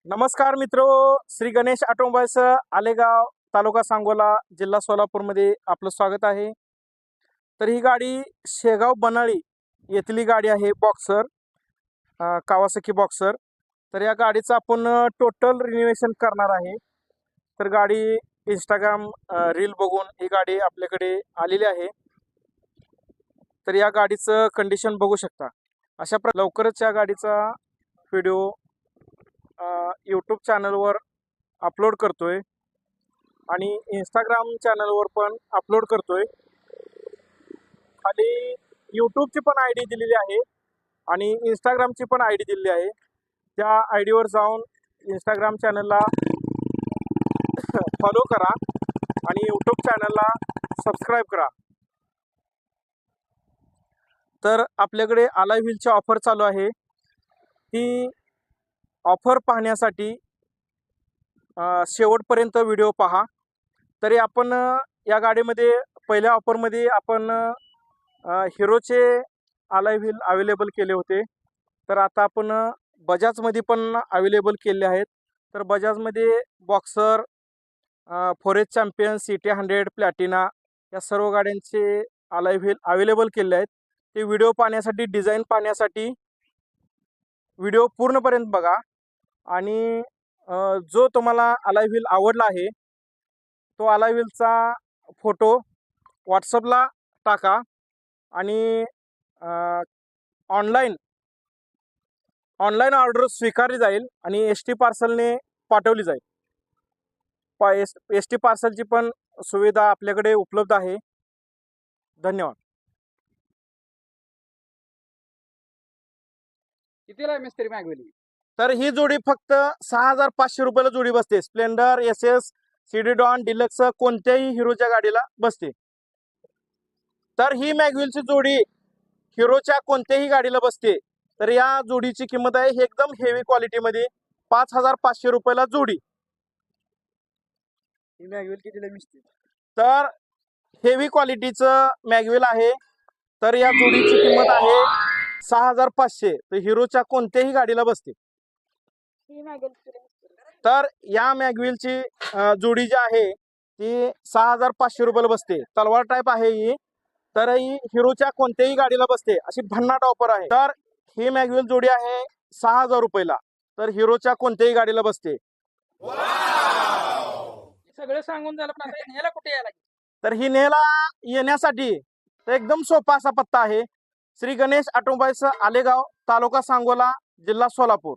नमस्कार मित्रो, श्री गणेश ऑटोमोबाईल्स आलेगाव, तालुका सांगोला, जिल्हा सोलापूरमध्ये आपलं स्वागत आहे. तर ही गाडी शेगाव बनाळी येथली गाडी आहे, बॉक्सर, कावासाकी बॉक्सर. तर या गाडीचं आपण टोटल रिनोव्हेशन करणार आहे. तर गाडी इंस्टाग्राम रील बघून ही गाडी आपल्याकडे आलेली आहे. तर या गाडीचं कंडिशन बघू शकता. लवकरच या गाडीचा व्हिडिओ यूट्यूब चॅनलवर अपलोड करतोय आणि इंस्टाग्राम चॅनलवर पण अपलोड करतोय. खाली यूट्यूबची पण आय डी दिलेली आहे आणि इंस्टाग्रामची पण आय डी दिलेली आहे. त्या आय डीवर जाऊन इंस्टाग्राम चॅनलला फॉलो करा आणि यूट्यूब चॅनलला सबस्क्राईब करा. तर आपल्याकडे अलाय व्हीलची ऑफर चालू आहे. ती ऑफर पाहण्यासाठी शेवटपर्यंत व्हिडिओ पहा. तरी आपण या गाडीमध्ये पहिल्या ऑफरमध्ये आपण हिरोचे अलाय व्हील अवेलेबल केले होते. तर आता आपण बजाजमध्ये पण अवेलेबल केले आहेत. तर बजाजमध्ये Boxer, forest champion, CT 100, Platina या सर्व गाड्यांचे अलाय व्हील अवेलेबल केले आहेत. ते व्हिडिओ पाहण्यासाठी, डिझाईन पाहण्यासाठी व्हिडिओ पूर्णपर्यंत बघा आणि जो तुम्हाला अलाय व्हील आवडला आहे तो अलाय व्हीलचा फोटो व्हॉट्सअपला टाका आणि ऑनलाईन ऑर्डर स्वीकारली जाईल आणि ST पार्सलने पाठवली जाईल. ST पार्सलची पण सुविधा आपल्याकडे उपलब्ध आहे. धन्यवाद. कितीला आहे मिस्त्री मॅगवेली? तर ही जोडी फक्त 6500 रुपयाला जोडी बसते. Splendor, SS, CD Dawn, Deluxe कोणत्याही हिरोच्या गाडीला बसते. तर ही मॅगव्हीलची जोडी हिरोच्या कोणत्याही गाडीला बसते. तर या जोडीची किंमत आहे एकदम हेवी क्वालिटीमध्ये 5500 रुपयाला जोडी. ही मॅगवेल कितीला मिस्त्री? तर हेवी क्वालिटीचं मॅगव्हील आहे. तर या जोडीची किंमत आहे 6500. तर हिरोच्या कोणत्याही गाडीला बसते. तर या मॅगव्हीलची जोडी जी आहे ती 6500 रुपयाला बसते. तलवार टाईप आहे ही. तर ही हिरोच्या कोणत्याही गाडीला बसते. अशी भन्नाट ऑफर आहे. तर ही मॅगव्हील जोडी आहे 6000 रुपयाला. तर हिरोच्या कोणत्याही गाडीला बसते. सगळं सांगून झालं पण आता न्यायला कुठे यायला? तर ही न्यायला येण्यासाठी तर एकदम सोपा असा पत्ता आहे. श्री गणेश ऑटोमोबाईल्स आलेगाव, तालुका सांगोला, जिल्हा सोलापूर.